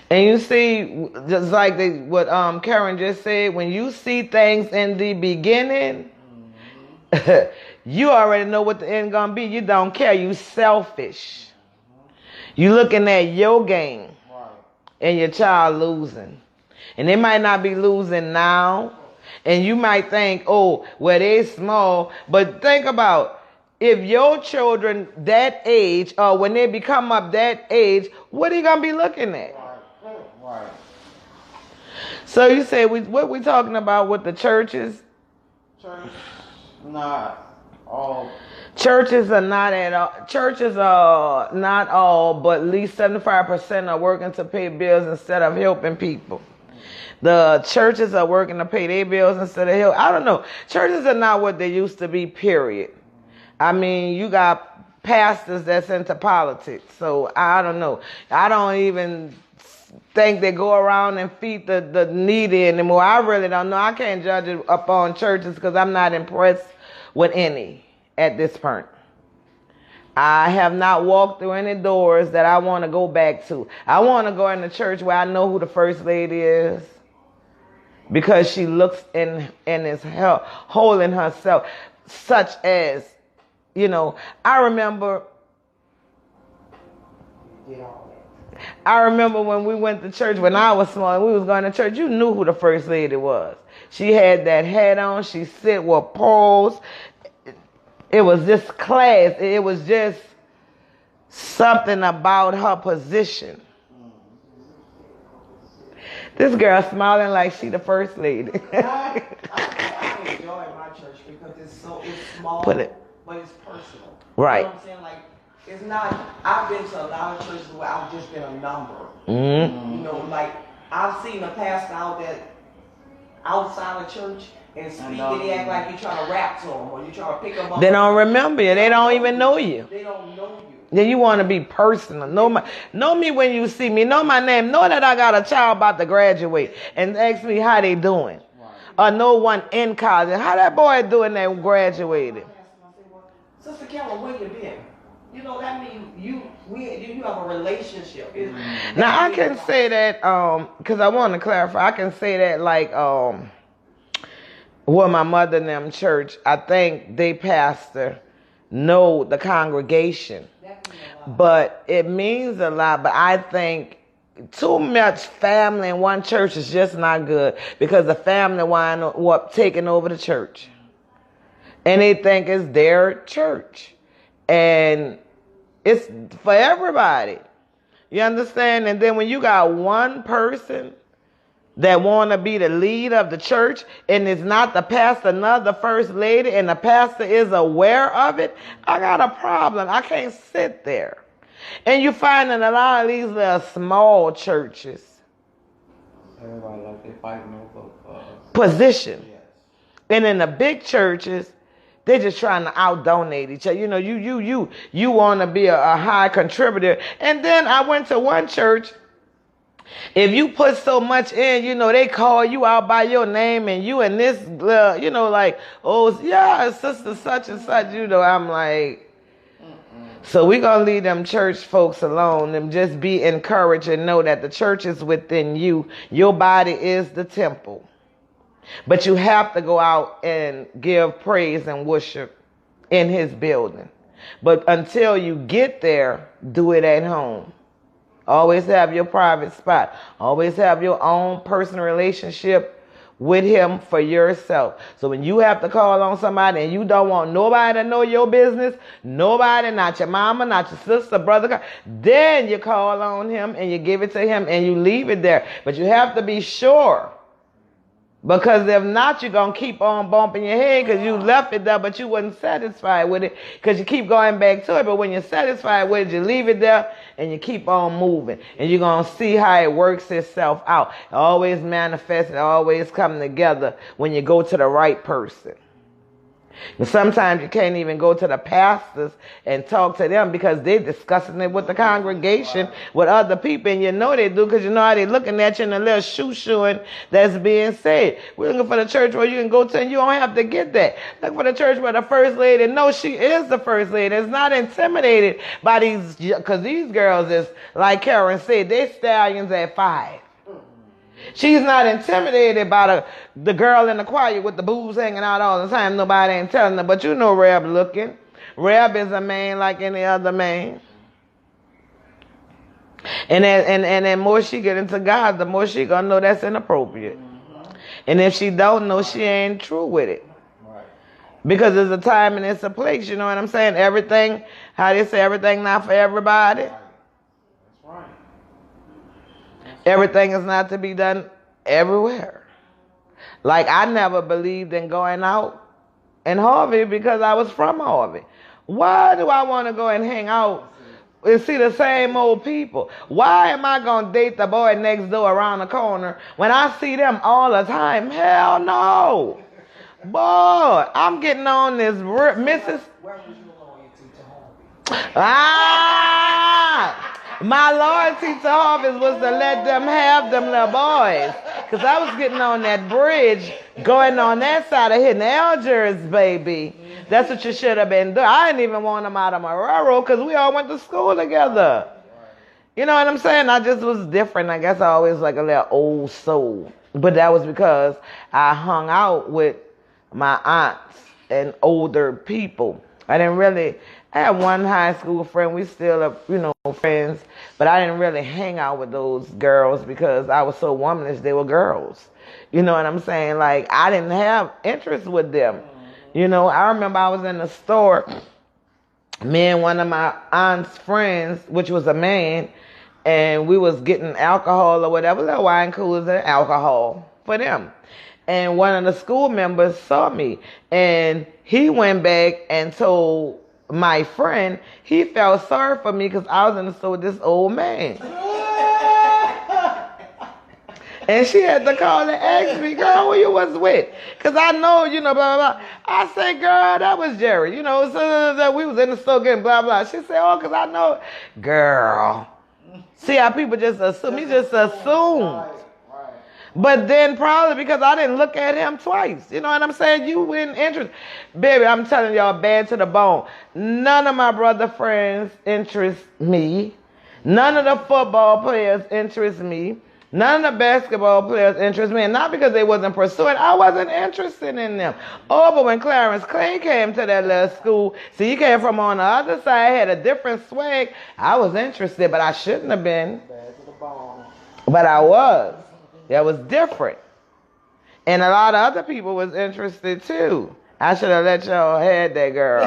you see, just like what Karen just said, when you see things in the beginning, you already know what the end gonna be. You don't care. You selfish. You looking at your game. And your child losing. And they might not be losing now. And you might think, oh, well, they're small. But think about, if your children that age, or when they become up that age, what are you going to be looking at? Right. So you say, what we talking about with the churches? Church, not all. Churches are not at all. Churches are not all, but at least 75% are working to pay bills instead of helping people. The churches are working to pay their bills instead of help. I don't know. Churches are not what they used to be, period. I mean, you got pastors that's into politics, so I don't know. I don't even think they go around and feed the needy anymore. I really don't know. I can't judge it upon churches because I'm not impressed with any at this point. I have not walked through any doors that I want to go back to. I want to go in the church where I know who the first lady is. because she looks in and is holding herself, such as, you know, I remember when we went to church when I was small and we was going to church, you knew who the first lady was. She had that hat on, she sit with poles. It was just class. It was just something about her position. This girl smiling like she the first lady. I enjoy my church because it's small, but it's personal. Right. You know what I'm saying? Like, it's not, I've been to a lot of churches where I've just been a number. Mm-hmm. You know, like, I've seen the pastor out that outside of church and speak and they act like you trying to rap to them or you trying to pick them up. They don't remember you. They don't even know you. They don't know you. Then you want to be personal. Know me when you see me. Know my name. Know that I got a child about to graduate and ask me how they doing. Or know one in college. How that boy doing that graduated? Sister Carol, where you been? You know, that means you have a relationship. Now I can say that because I want to clarify. I can say that like well, my mother and them church, I think they pastor know the congregation. But it means a lot. But I think too much family in one church is just not good because the family wind up taking over the church. And they think it's their church. And it's for everybody. You understand? And then when you got one person that want to be the lead of the church and it's not the pastor, not the first lady, and the pastor is aware of it, I got a problem. I can't sit there. And you find in a lot of these little small churches, Everybody like they fighting over position. Yes. And in the big churches, they're just trying to out-donate each other. You know, you want to be a high contributor. And then I went to one church. If you put so much in, you know, they call you out by your name and you and this, you know, like, oh, yeah, sister such and such, you know, I'm like, so we're going to leave them church folks alone and just be encouraged and know that the church is within you. Your body is the temple. But you have to go out and give praise and worship in his building. But until you get there, do it at home. Always have your private spot. Always have your own personal relationship with him for yourself. So when you have to call on somebody and you don't want nobody to know your business, nobody, not your mama, not your sister, brother, then you call on him and you give it to him and you leave it there. But you have to be sure. Because if not, you're going to keep on bumping your head because you left it there, but you wasn't satisfied with it because you keep going back to it. But when you're satisfied with it, you leave it there and you keep on moving. And you're going to see how it works itself out. It always manifests, it always come together when you go to the right person. And sometimes you can't even go to the pastors and talk to them because they're discussing it with the congregation, with other people. And you know they do because you know how they're looking at you and a little shoo-shooing that's being said. We're looking for the church where you can go to and you don't have to get that. Look for the church where the first lady knows she is the first lady. It's not intimidated by these, because these girls is, like Karen said, they stallions at 5. She's not intimidated by the girl in the choir with the boobs hanging out all the time. Nobody ain't telling her. But you know Reb looking. Reb is a man like any other man. And the more she get into God, the more she gonna know that's inappropriate. And if she don't know, she ain't true with it. Because there's a time and it's a place. You know what I'm saying? Everything, how they say, everything not for everybody. Everything is not to be done everywhere. Like I never believed in going out in Harvey because I was from Harvey. Why do I want to go and hang out and see the same old people? Why am I going to date the boy next door around the corner when I see them all the time? Hell no. Boy, I'm getting on this Mrs. Where was your loyalty to Harvey? My loyalty to Harvest was to let them have them little boys. Because I was getting on that bridge, going on that side of hitting Algiers, baby. That's what you should have been doing. I didn't even want them out of Marrero because we all went to school together. You know what I'm saying? I just was different. I guess I always like a little old soul. But that was because I hung out with my aunts and older people. I didn't really, I had one high school friend. We still are, friends. But I didn't really hang out with those girls because I was so womanish. They were girls. You know what I'm saying? Like, I didn't have interest with them. I remember I was in the store. Me and one of my aunt's friends, which was a man, and we was getting alcohol or whatever, little wine coolers and alcohol for them. And one of the school members saw me, and he went back and told my friend he felt sorry for me because I was in the store with this old man. And she had to call and ask me, girl, who you was with? Because I know, blah, blah, blah. I said, girl, that was Jerry. So we was in the store getting blah, blah. She said, oh, because I know. Girl. See how people just assume. He just assumed. But then probably because I didn't look at him twice. You know what I'm saying? You weren't interested. Baby, I'm telling y'all, bad to the bone. None of my brother friends interest me. None of the football players interest me. None of the basketball players interest me. And not because they wasn't pursuing. I wasn't interested in them. Oh, but when Clarence Clay came to that little school, see, he came from on the other side, had a different swag. I was interested, but I shouldn't have been. Bad to the bone. But I was. That was different. And a lot of other people was interested too. I should have let y'all had that girl.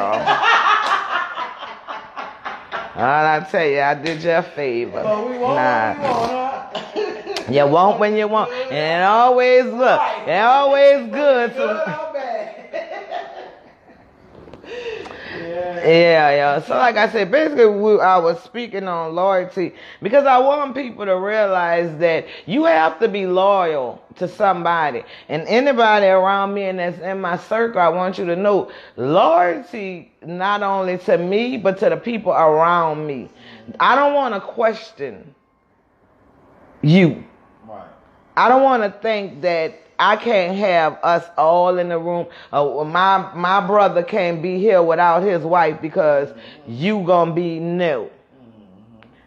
I tell you, I did you a favor. But we won't, You won't when you want. And it always look. It always good to. Yeah. So like I said, basically I was speaking on loyalty because I want people to realize that you have to be loyal to somebody. And anybody around me and that's in my circle, I want you to know loyalty not only to me, but to the people around me. I don't want to question you. Right. I don't want to think that I can't have us all in the room. My brother can't be here without his wife because you gonna be new.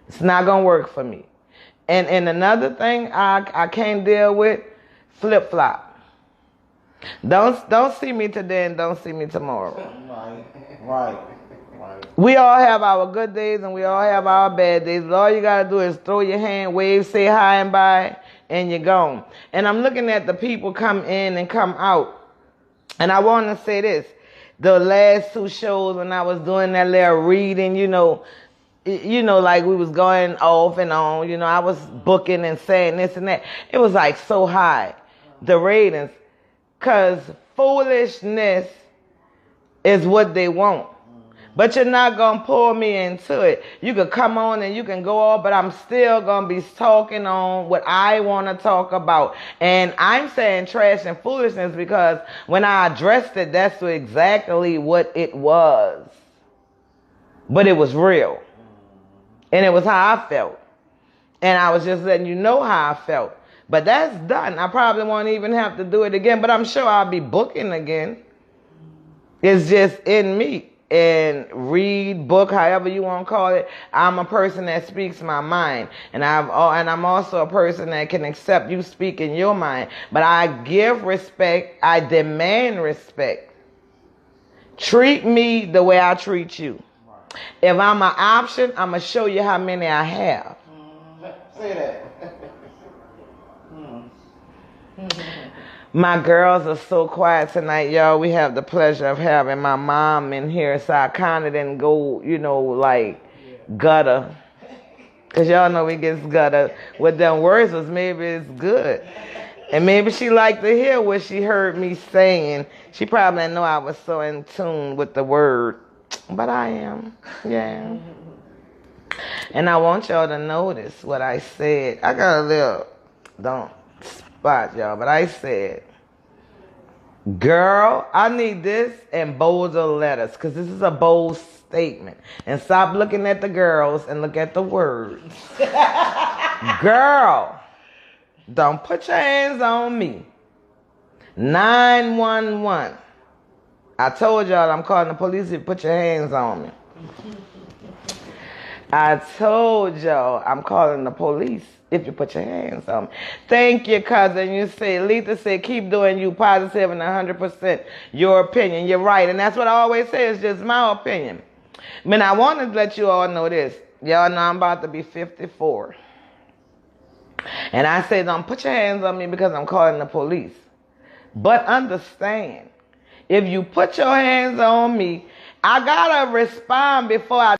It's not gonna work for me. And another thing I can't deal with, flip flop. Don't see me today and don't see me tomorrow. Right. We all have our good days and we all have our bad days. All you gotta do is throw your hand, wave, say hi and bye, and you're gone. And I'm looking at the people come in and come out. And I want to say this. The last two shows when I was doing that little reading, like we was going off and on, I was booking and saying this and that. It was like so high, the ratings. Because foolishness is what they want. But you're not going to pull me into it. You can come on and you can go off, but I'm still going to be talking on what I want to talk about. And I'm saying trash and foolishness because when I addressed it, that's exactly what it was. But it was real. And it was how I felt. And I was just letting you know how I felt. But that's done. I probably won't even have to do it again, but I'm sure I'll be booking again. It's just in me. And read, book, however you want to call it. I'm a person that speaks my mind. And I'm also a person that can accept you speaking your mind. But I give respect. I demand respect. Treat me the way I treat you. If I'm an option, I'm going to show you how many I have. Say that. My girls are so quiet tonight, y'all. We have the pleasure of having my mom in here, so I kind of didn't go, like gutter. Because y'all know we get gutter. What them words was maybe it's good. And maybe she liked to hear what she heard me saying. She probably didn't know I was so in tune with the word. But I am, yeah. And I want y'all to notice what I said. I got a little, don't spot y'all, but I said, girl, I need this in bolder letters because this is a bold statement. And stop looking at the girls and look at the words. Girl, don't put your hands on me. 911. I told y'all I'm calling the police if you put your hands on me. I told y'all I'm calling the police if you put your hands on me. Thank you, cousin. You say, Letha said, keep doing you, positive and 100% your opinion. You're right. And that's what I always say. It's just my opinion. Man, I want to let you all know this. Y'all know I'm about to be 54. And I say, don't put your hands on me because I'm calling the police. But understand, if you put your hands on me, I got to respond before I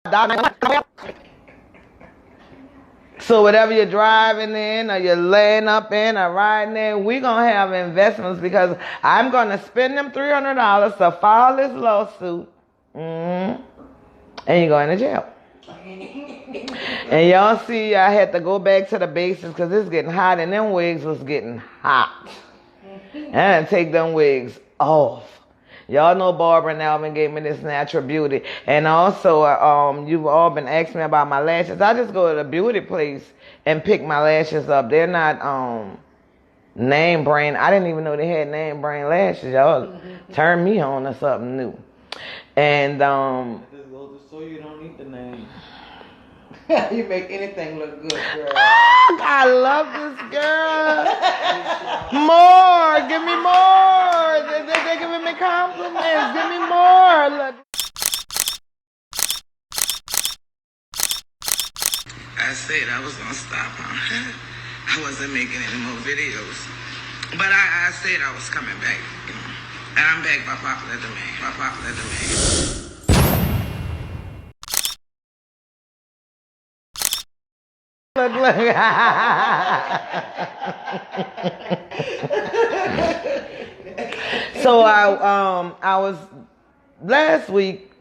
die. So whatever you're driving in or you're laying up in or riding in, we're going to have investments because I'm going to spend them $300 to file this lawsuit. And you're going to jail. And y'all see I had to go back to the basics because it's getting hot and them wigs was getting hot. And I had to take them wigs off. Y'all know Barbara and Alvin gave me this natural beauty. And also, you've all been asking me about my lashes. I just go to the beauty place and pick my lashes up. They're not name brand. I didn't even know they had name brand lashes. Y'all turned me on to something new. And Just goes to show you don't need the name. You make anything look good, girl. I love this girl. More. Give me more. They're giving me compliments. Give me more. Look. I said I was going to stop. I wasn't making any more videos. But I said I was coming back. And I'm back by popular demand. By popular demand. Look. So I was last week.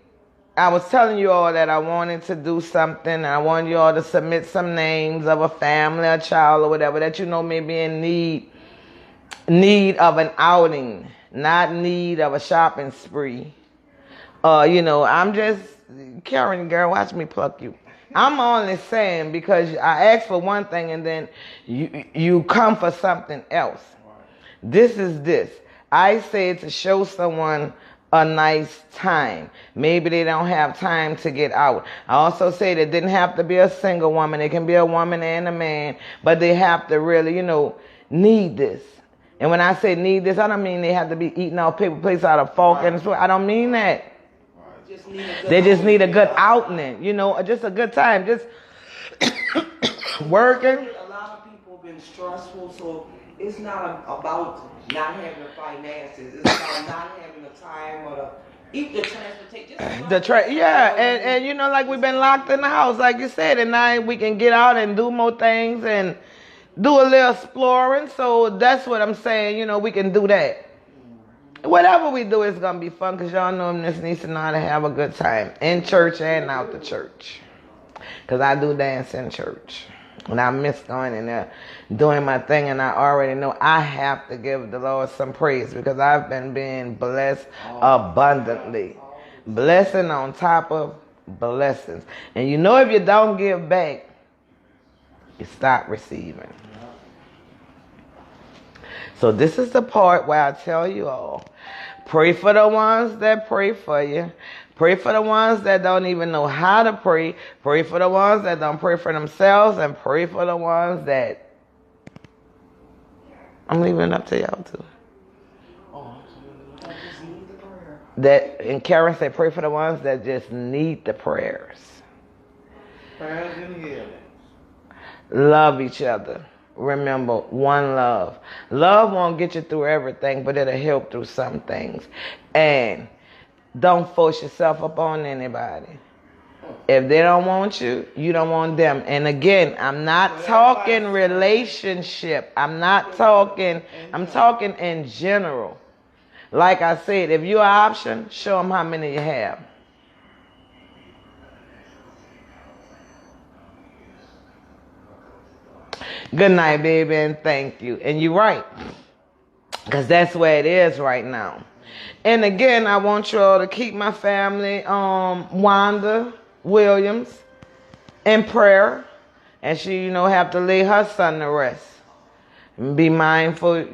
I was telling you all that I wanted to do something. I wanted you all to submit some names of a family, a child, or whatever that you know may be in need of an outing, not need of a shopping spree. I'm just Karen, girl. Watch me pluck you. I'm only saying because I asked for one thing and then you come for something else. This is this. I said to show someone a nice time. Maybe they don't have time to get out. I also said it didn't have to be a single woman. It can be a woman and a man, but they have to really, need this. And when I say need this, I don't mean they have to be eating out paper plates out of fork and spoon. I don't mean that. They just need a good outing, just a good time, just working. A lot of people have been stressful, so it's not about not having the finances. It's about not having the time or eat the transportation. And like we've been locked in the house, like you said, and now we can get out and do more things and do a little exploring. So that's what I'm saying. We can do that. Whatever we do is going to be fun because y'all know this needs to know how to have a good time in church and out the church. Because I do dance in church. And I miss going in there doing my thing. And I already know I have to give the Lord some praise because I've been being blessed abundantly. Blessing on top of blessings. And if you don't give back, you stop receiving. So this is the part where I tell you all, pray for the ones that pray for you. Pray for the ones that don't even know how to pray. Pray for the ones that don't pray for themselves. And pray for the ones that I'm leaving it up to y'all too. And Karen said pray for the ones that just need the prayers. Prayers and healing. Love each other. Remember, one love. Love won't get you through everything, but it'll help through some things. And don't force yourself upon anybody. If they don't want you, you don't want them. And again, I'm not talking relationship. I'm talking in general. Like I said, if you're an option, show them how many you have. Good night, baby, and thank you. And you're right, because that's where it is right now. And again, I want you all to keep my family, Wanda Williams, in prayer. And she, have to lay her son to rest. And be mindful.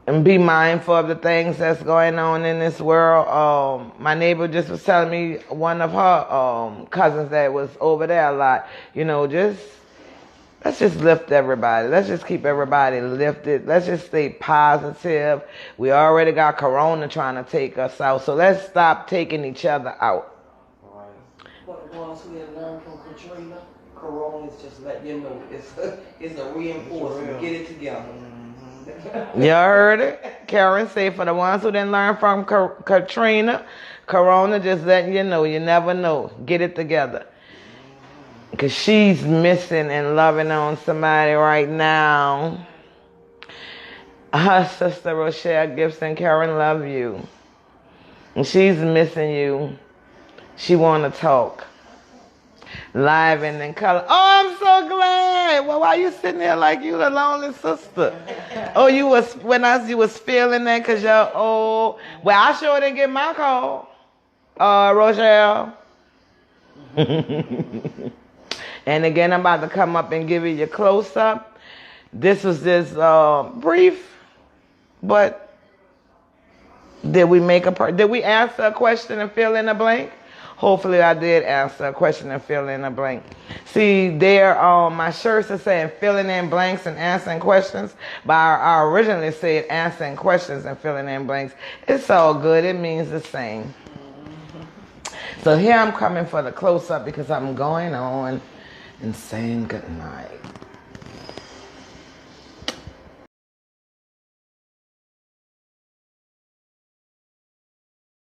and be mindful of the things that's going on in this world. My neighbor just was telling me one of her cousins that was over there a lot. You know, let's just lift everybody. Let's just keep everybody lifted. Let's just stay positive. We already got Corona trying to take us out, so let's stop taking each other out. But the ones who had learned from Katrina, Corona is just letting you know it's a reinforcement. Get it together. You heard it? Karen say for the ones who didn't learn from Katrina, Corona just letting you know. You never know. Get it together. Because she's missing and loving on somebody right now. Her sister Rochelle Gibson, Karen love you. And she's missing you. She want to talk. Live and in color. Oh, I'm so glad. Well, why you sitting there like you the lonely sister? Oh, you was feeling that because you're old. Well, I sure didn't get my call. Rochelle. And again, I'm about to come up and give you your close-up. This was just brief, but did we answer a question and fill in a blank? Hopefully I did answer a question and fill in a blank. See, there, my shirts are saying filling in blanks and answering questions, but I originally said answering questions and filling in blanks. It's all good. It means the same. So here I'm coming for the close-up because I'm going on and saying good night.